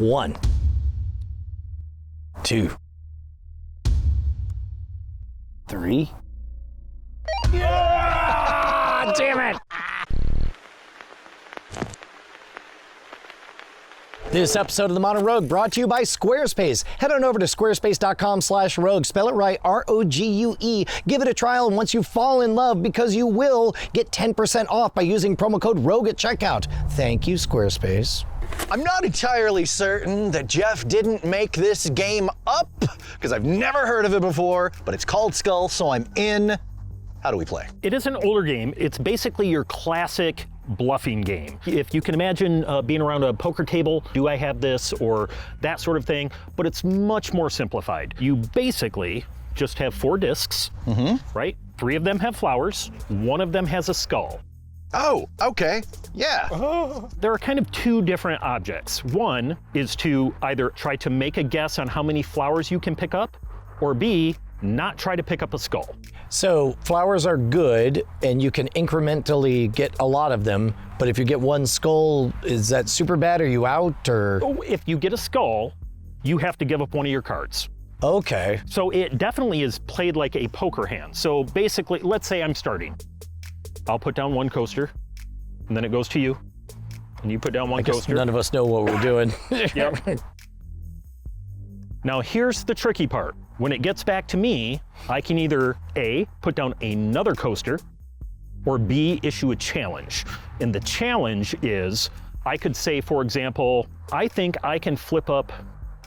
1, 2, 3. Yeah! Damn it! This episode of The Modern Rogue brought to you by SquareSpace. Head on over to squarespace.com/rogue. Spell it right, R-O-G-U-E. Give it a trial, and once you fall in love, because you will, get 10% off by using promo code ROGUE at checkout. Thank you, Squarespace. I'm not entirely certain that Jeff didn't make this game up, because I've never heard of it before, but it's called Skull, so I'm in. How do we play? It is an older game. It's basically your classic bluffing game. If you can imagine being around a poker table, do I have this or that sort of thing, but it's much more simplified. You basically just have 4 discs, right? 3 of them have flowers, 1 of them has a skull. Oh, okay, yeah. There are kind of 2 different objects. One is to either try to make a guess on how many flowers you can pick up, or B, not try to pick up a skull. So flowers are good, and you can incrementally get a lot of them, but if you get 1 skull, is that super bad? Are you out, or? If you get a skull, you have to give up 1 of your cards. Okay. So it definitely is played like a poker hand. So basically, let's say I'm starting. I'll put down 1 coaster, and then it goes to you, and you put down 1 coaster. None of us know what we're doing. Yep. Now here's the tricky part. When it gets back to me, I can either A, put down another coaster, or B, issue a challenge. And the challenge is, I could say, for example, I think I can flip up,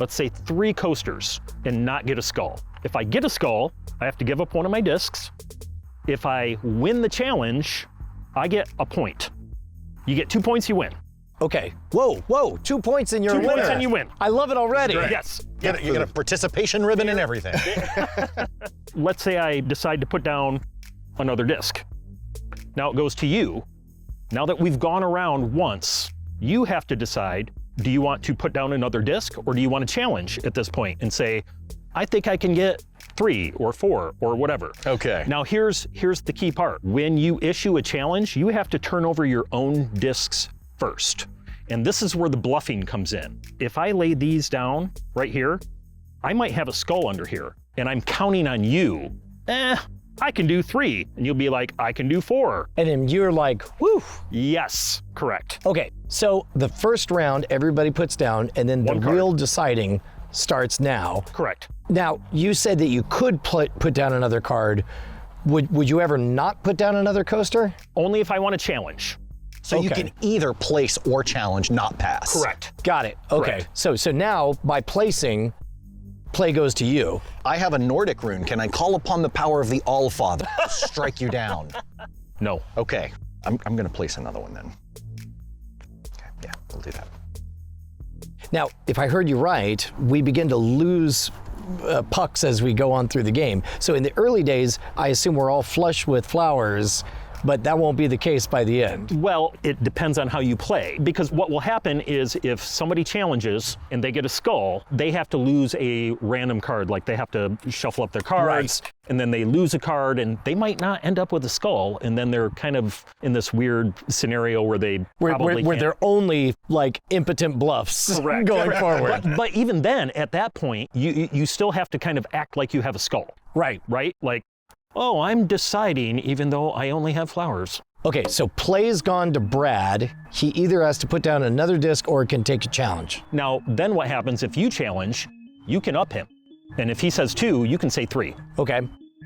let's say 3 coasters and not get a skull. If I get a skull, I have to give up 1 of my discs. If I win the challenge, I get a point. You get 2 points, you win. Okay. Whoa, 2 points and you're a winner. 2 points and you win. I love it already. Yes. You get a participation ribbon and everything. Let's say I decide to put down another disc. Now it goes to you. Now that we've gone around once, you have to decide, do you want to put down another disc, or do you want to challenge at this point and say, I think I can get 3 or 4 or whatever. Okay. Now here's the key part. When you issue a challenge, you have to turn over your own discs first. And this is where the bluffing comes in. If I lay these down right here, I might have a skull under here, and I'm counting on you. I can do 3. And you'll be like, I can do 4. And then you're like, whew. Yes, correct. Okay, so the first round, everybody puts down, and then the 1 card. real deciding starts now. Correct. Now, you said that you could put down another card. Would you ever not put down another coaster? Only if I want to challenge. So you can either place or challenge, not pass. Correct. Got it. Okay. Correct. So now, by placing, play goes to you. I have a Nordic rune. Can I call upon the power of the Allfather to strike you down? No. Okay. I'm going to place another one then. Okay, yeah, we'll do that. Now, if I heard you right, we begin to lose pucks as we go on through the game. So in the early days, I assume we're all flush with flowers, but that won't be the case by the end. Well, it depends on how you play, because what will happen is if somebody challenges and they get a skull, they have to lose a random card, like they have to shuffle up their cards, and then they lose a card, and they might not end up with a skull, and then they're kind of in this weird scenario where they probably where they're only like impotent bluffs going forward. But even then, at that point, you still have to kind of act like you have a skull. Right. Right? Like, oh, I'm deciding even though I only have flowers. Okay, so play's gone to Brad. He either has to put down another disc or can take a challenge. Now, then what happens if you challenge, you can up him. And if he says 2, you can say 3. Okay.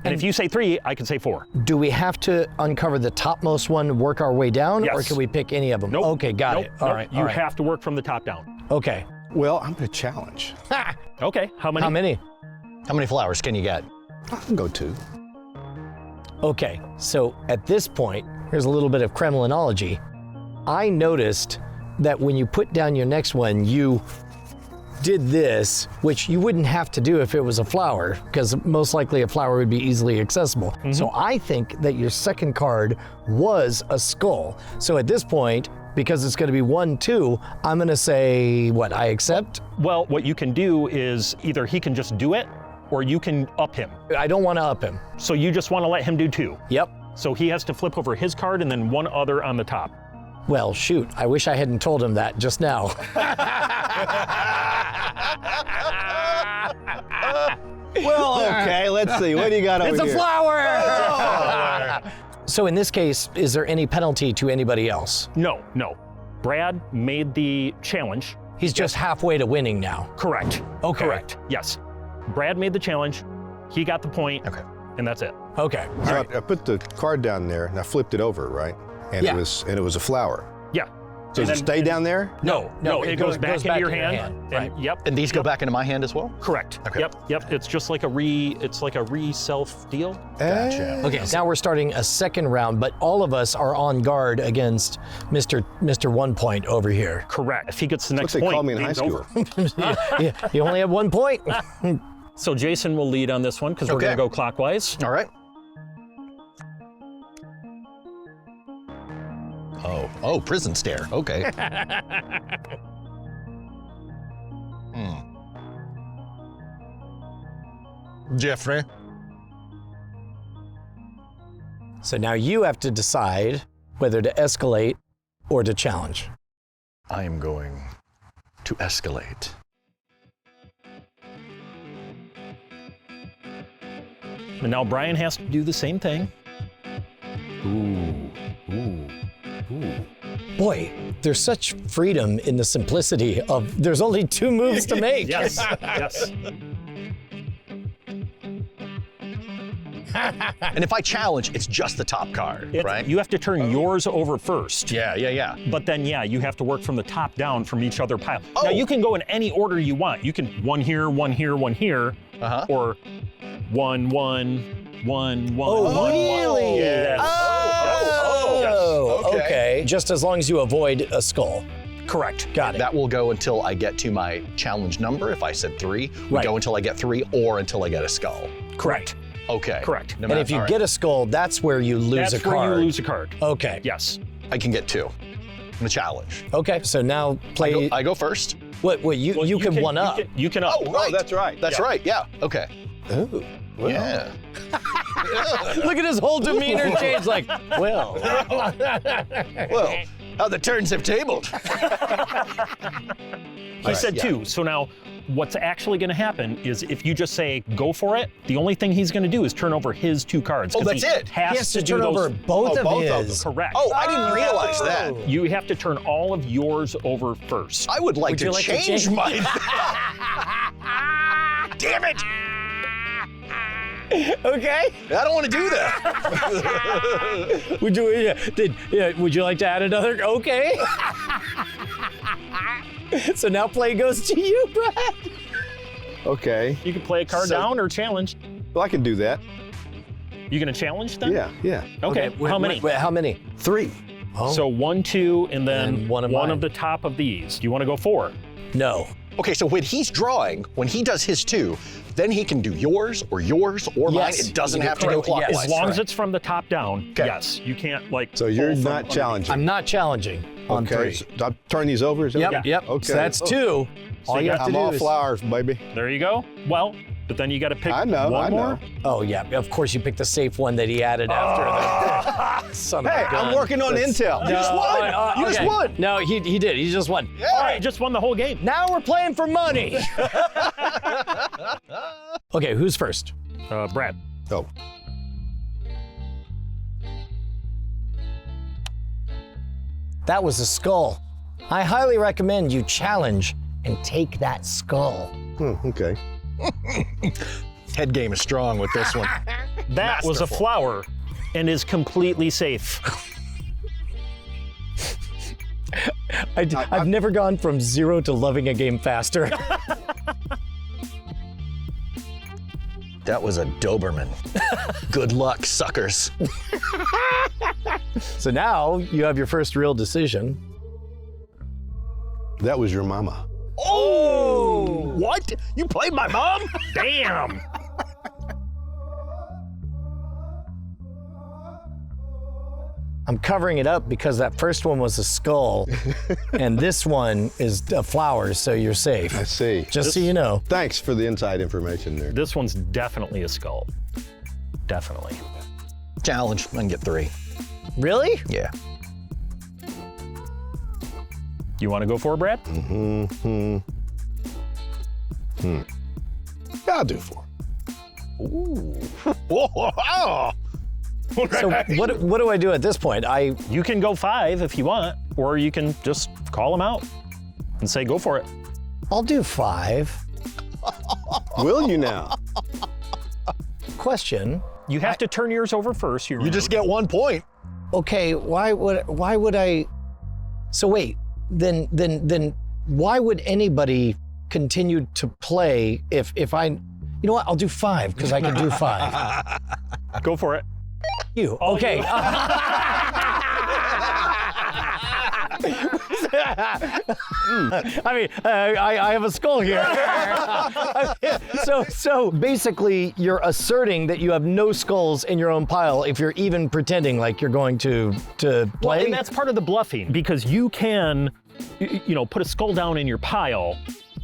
And if you say 3, I can say 4. Do we have to uncover the topmost one, work our way down, Yes. or can we pick any of them? Nope. Okay, got it. All right. You have to work from the top down. Okay. Well, I'm gonna challenge. Okay, how many? How many? How many flowers can you get? I can go 2. Okay, so at this point, here's a little bit of Kremlinology. I noticed that when you put down your next one, you did this, which you wouldn't have to do if it was a flower, because most likely a flower would be easily accessible. So I think that your second card was a skull. So at this point, because it's going to be 1-2, I'm going to say, what, I accept? Well, what you can do is either he can just do it, or you can up him. I don't want to up him. So you just want to let him do 2. Yep. So he has to flip over his card and then one other on the top. Well, shoot, I wish I hadn't told him that just now. Well, okay, let's see. What do you got over It's here? a flower! So in this case, is there any penalty to anybody else? No, no. Brad made the challenge. He's just halfway to winning now. Correct. Okay. Correct. Yes. Brad made the challenge. He got the point. Okay. And that's it. Okay. So I put the card down there and I flipped it over, right? And Yeah. it was a flower. Yeah. So does it stay down there? No, it goes back into your hand. Right. And, yep. And these go back into my hand as well? Correct. Okay. Yep. It's just like a re-self deal. Gotcha. Okay, now we're starting a second round, but all of us are on guard against Mr. 1 Point over here. Correct. If he gets the That's next what they point, call me in high game's school. over. You only have 1 point. So Jason will lead on this one because we're Okay. going to go clockwise. All right. Oh, prison stare. Okay. Jeffrey. So now you have to decide whether to escalate or to challenge. I am going to escalate. And now Brian has to do the same thing. Boy, there's such freedom in the simplicity of there's only 2 moves to make. Yes. Yes. And if I challenge, it's just the top card, right? You have to turn yours over first. Yeah. But then, you have to work from the top down from each other pile. Oh. Now, you can go in any order you want. You can one here, one here, one here, or one, one. Oh, really? Yes. Oh, Yes. okay. Just as long as you avoid a skull. Correct. Got it. That will go until I get to my challenge number. If I said 3, we Right. go until I get 3 or until I get a skull. Correct. Okay. Correct. No And if you get a skull, that's where you lose That's a card. where you lose a card. Okay. Yes. I can get 2. The challenge. Okay. So now play. I go first. What? You Well, can one up. You can up. Oh, right. that's right. That's right. Yeah. Okay. Ooh. Yeah. Look at his whole demeanor change. Like, well. Well, how the turns have tabled. He said 2. So now, what's actually going to happen is if you just say go for it, the only thing he's going to do is turn over his 2 cards. Oh, 'cause that's he it. Has to do turn those. over both of his. Correct. Oh, I didn't realize that. You have to turn all of yours over first. I would like you to like to change change- my. Damn it! Okay. I don't want to do that. Would you like to add another? Okay. So now play goes to you, Brad. Okay. You can play a card down or challenge. Well, I can do that. You going to challenge then? Yeah. Okay. How many? Wait, how many? 3. Oh. So 1, 2, and then And one of one mine. of the top of these. Do you want to go 4? No. Okay, so when he's drawing, when he does his 2, then he can do yours or mine. Yes. It doesn't You have to can- go correct, clockwise. As long as correct. it's from the top down, Okay. yes. You can't like. So you're pull from not underneath. challenging. I'm not challenging on Okay. 3. So I'll turn these over. Is that Yep. okay? Yep. Okay. So that's 2. All you you have to I'm do all is. flowers, baby. There you go. Well, but then you got to pick I know. one I more. know. Oh yeah. Of course you picked the safe one that he added after. Son of Hey, a gun. I'm working on intel. You just won. You just okay. won. No, he did. He just won. All right, just won the whole game. Now we're playing for money. Okay, who's first? Brad. Oh. That was a skull. I highly recommend you challenge and take that skull. Okay. Head game is strong with this one. That was a Masterful. flower and is completely safe. I've never gone from 0 to loving a game faster. That was a Doberman. Good luck, suckers. So now you have your first real decision. That was your mama. Oh! What? You played my mom? Damn. I'm covering it up because that first one was a skull, and this one is a flower, so you're safe. I see. Just so you know. Thanks for the inside information there. This one's definitely a skull. Definitely. Challenge. I can get 3. Really? Yeah. You want to go for it, Brad? Yeah, I'll do 4. Ooh. Whoa. So what do I do at this point? You can go 5 if you want, or you can just call him out and say, go for it. I'll do 5. Will you now? Question. You have to turn yours over first. You just get 1 point. Okay, why would I? So wait, then why would anybody continue to play if I? You know what? I'll do 5 because I can do 5. Go for it. You okay? I mean, I have a skull here. So basically, you're asserting that you have no skulls in your own pile if you're even pretending like you're going to play. Well, and that's part of the bluffing, because you can, put a skull down in your pile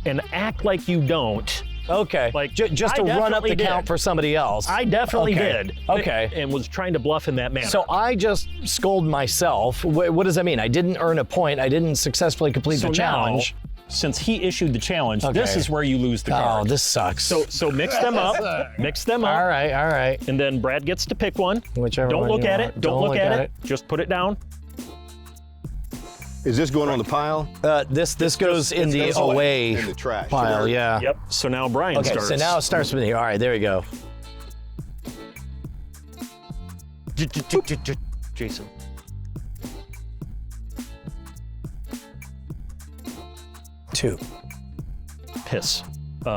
and act like you don't. Okay. Like, just to run up the count for somebody else. I definitely did. Okay. And was trying to bluff in that manner. So I just scold myself. What does that mean? I didn't earn a point. I didn't successfully complete the challenge. Now, since he issued the challenge, this is where you lose the card. Oh, this sucks. So mix them up. Mix them up. All right. And then Brad gets to pick one. Whichever Don't one look you at want. it. Don't look at it. Just put it down. Is this going on the pile? This goes in the away in the trash pile. Yeah. Yep. So now Brian Okay. starts. So now it starts with me. All right. There we go. Jason. Two. Piss. 3.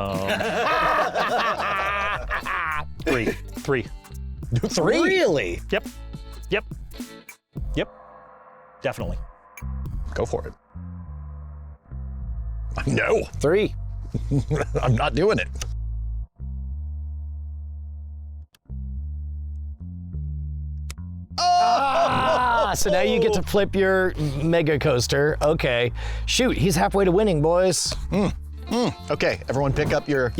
3. 3? Really? Yep. Definitely. Go for it. No. 3. I'm not doing it. So now you get to flip your mega coaster. Okay. Shoot, he's halfway to winning, boys. Okay, everyone pick up your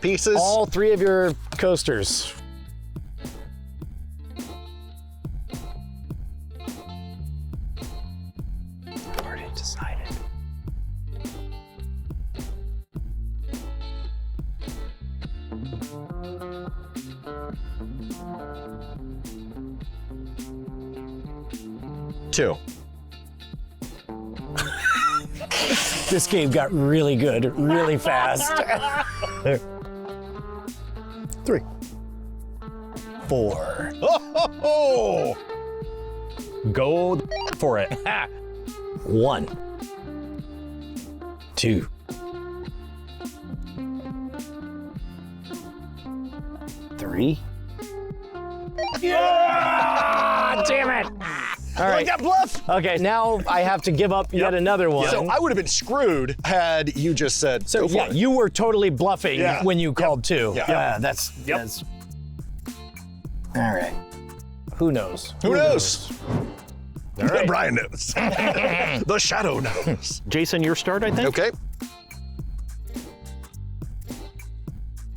pieces. All 3 of your coasters. Already decided. Two. This game got really good, really fast. 3. 4. Oh! Go for it. 1. 2. 3. Yeah! Damn it! All right. Like that bluff? Okay, now I have to give up yet another one. So I would have been screwed had you just said, So go for yeah, it. you were totally bluffing when you called 2. Yeah. Yeah, that's. All right. Who knows? Who knows? All right. Brian knows. The shadow knows. Jason, your start, I think. Okay.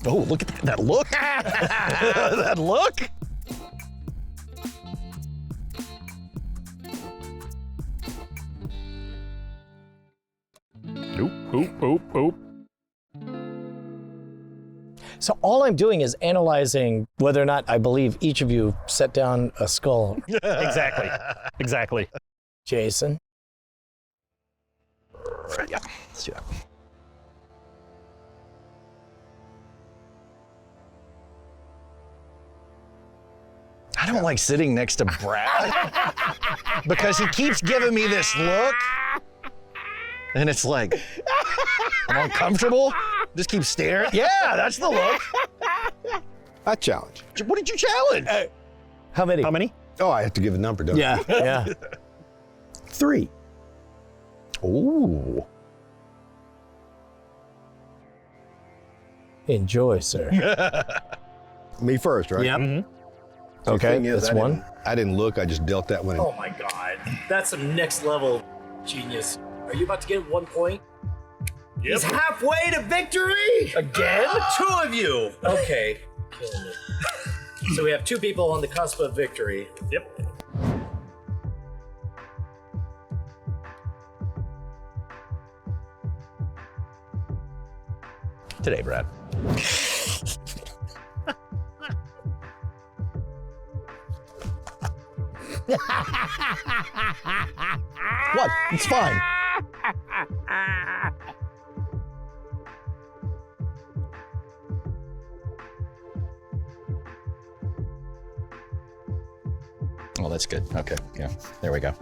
Oh, look at that look. That look. Oop. So all I'm doing is analyzing whether or not I believe each of you set down a skull. Exactly. Jason. Yeah, let's do that. I don't like sitting next to Brad because he keeps giving me this look. And it's like, I'm uncomfortable. Just keep staring. Yeah, that's the look. I challenge. What did you challenge? How many? How many? Oh, I have to give a number, don't Yeah, yeah. 3. Ooh. Enjoy, sir. Me first, right? Yep. Mm-hmm. The Okay, thing is, that's one. I didn't look. I just dealt that one in. Oh my god. That's some next level genius. Are you about to get 1 point? He's halfway to victory! Again? 2 of you! Okay. Kill me. So we have 2 people on the cusp of victory. Yep. today, Brad. What? It's fine. Oh, that's good. Okay, yeah, there we go.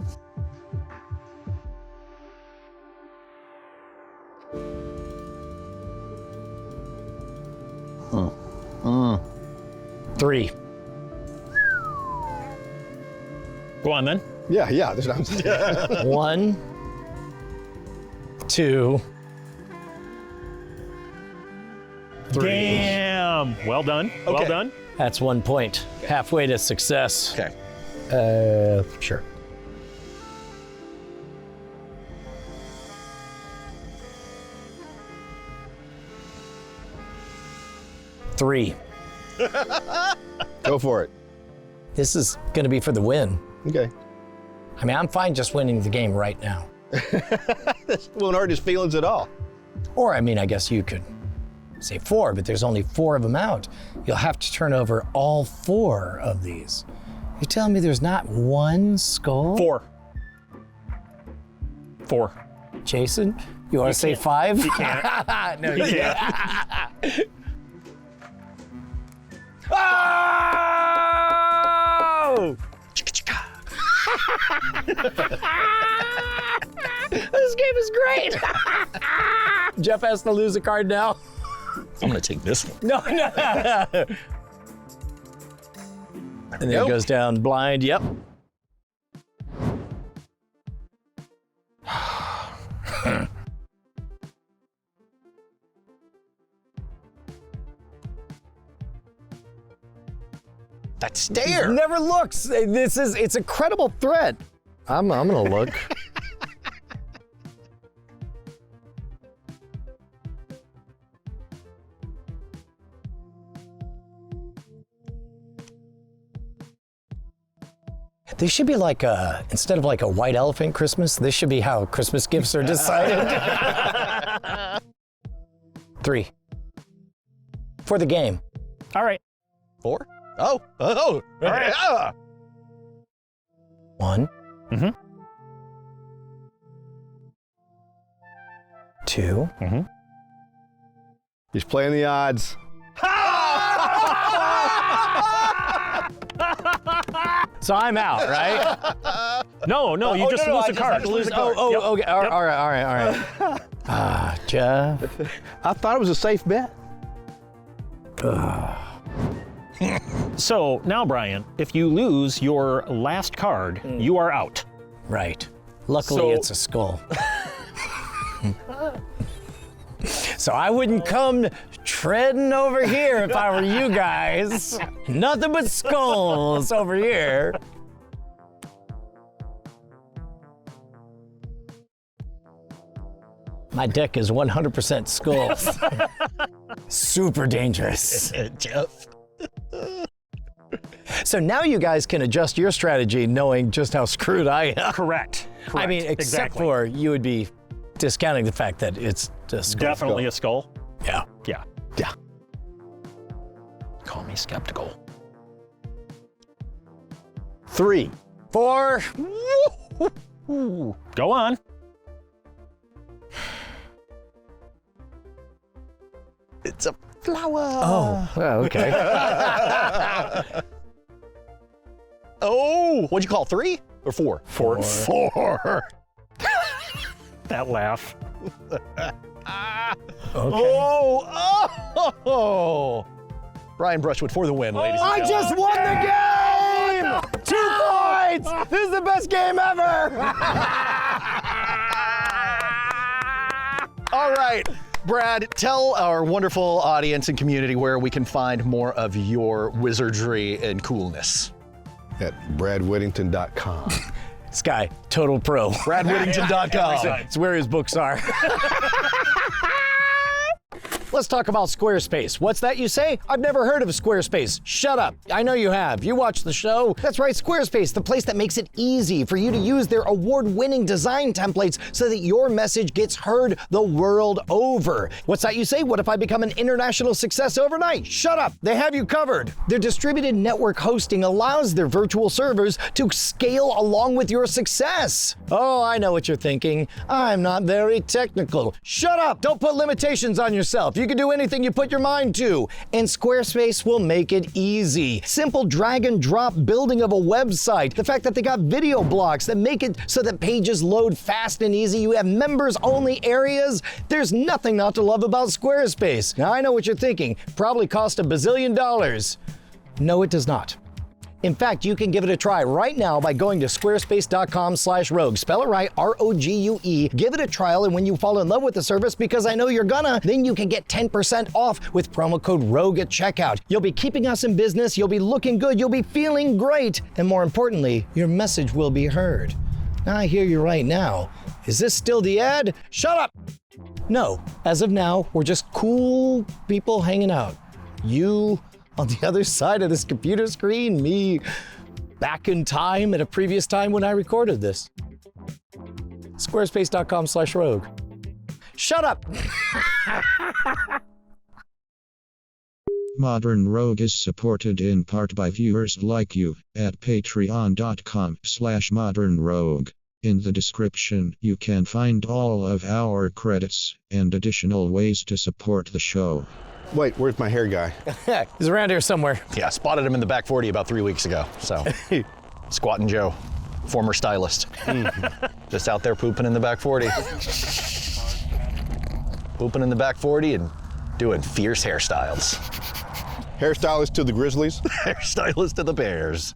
Three. Go on then. Yeah, that's what I'm saying. 1, 2, 3. Damn. Well done. Well Okay. done. That's 1 point. Halfway to success. Okay. Sure. Three. Go for it. This is going to be for the win. Okay. I mean, I'm fine just winning the game right now. Won't hurt his feelings at all. Or, I mean, I guess you could say 4, but there's only 4 of them out. You'll have to turn over all 4 of these. You're telling me there's not 1 skull? 4. 4. Jason, you want to say 5? You can't. No, You you can't. Oh! This game is great. Jeff has to lose a card now. I'm gonna take this one. No. And then it goes down blind. Yep. That stare. Never looks. It's a credible threat. I'm gonna look. This should be like instead of like a white elephant Christmas, this should be how Christmas gifts are decided. 3. For the game. All right. 4. Oh. All right. Yeah. 1. Mhm. 2. He's playing the odds. So I'm out, right? No, you just lose a card. Okay. All right. Jeff. I thought it was a safe bet. So now, Brian, if you lose your last card, you are out. Right. Luckily, So- it's a skull. So I wouldn't come treading over here if I were you guys. Nothing but skulls over here. My deck is 100% skulls. Super dangerous. Jeff. So now you guys can adjust your strategy knowing just how screwed I am. Correct. I mean, except Exactly. for you would be discounting the fact that it's a skull. Definitely a skull. Yeah. Yeah. Yeah. Call me skeptical. 3. 4. Go on. It's a flower. Oh, okay. Oh, what'd you call 3 or 4? 4. 4. That laugh. Oh. Brian Brushwood for the win, ladies and I gentlemen. just won the game! 2 points! This is the best game ever! All right, Brad, tell our wonderful audience and community where we can find more of your wizardry and coolness. At bradwhittington.com. Sky, total pro. BradWhittington.com. It's where his books are. Let's talk about SquareSpace. What's that you say? I've never heard of SquareSpace. Shut up. I know you have. You watch the show. That's right, SquareSpace, the place that makes it easy for you to use their award-winning design templates so that your message gets heard the world over. What's that you say? What if I become an international success overnight? Shut up. They have you covered. Their distributed network hosting allows their virtual servers to scale along with your success. Oh, I know what you're thinking. I'm not very technical. Shut up. Don't put limitations on yourself. You can do anything you put your mind to. And SquareSpace will make it easy. Simple drag and drop building of a website. The fact that they got video blocks that make it so that pages load fast and easy. You have members only areas. There's nothing not to love about SquareSpace. Now I know what you're thinking. Probably cost $1 bazillion. No, it does not. In fact, you can give it a try right now by going to squarespace.com/rogue. Spell it right, R-O-G-U-E. Give it a trial, and when you fall in love with the service, because I know you're gonna, then you can get 10% off with promo code ROGUE at checkout. You'll be keeping us in business, you'll be looking good, you'll be feeling great, and more importantly, your message will be heard. Now I hear you right now. Is this still the ad? Shut up! No, as of now, we're just cool people hanging out. You on the other side of this computer screen, me back in time at a previous time when I recorded this. Squarespace.com/rogue. Shut up! Modern Rogue is supported in part by viewers like you at patreon.com/modernrogue. In the description, you can find all of our credits and additional ways to support the show. Wait, where's my hair guy? He's around here somewhere. Yeah, I spotted him in the back 40 about 3 weeks ago. So, Squattin' Joe, former stylist. Just out there pooping in the back 40. Pooping in the back 40 and doing fierce hairstyles. Hairstylist to the Grizzlies? Hairstylist to the Bears.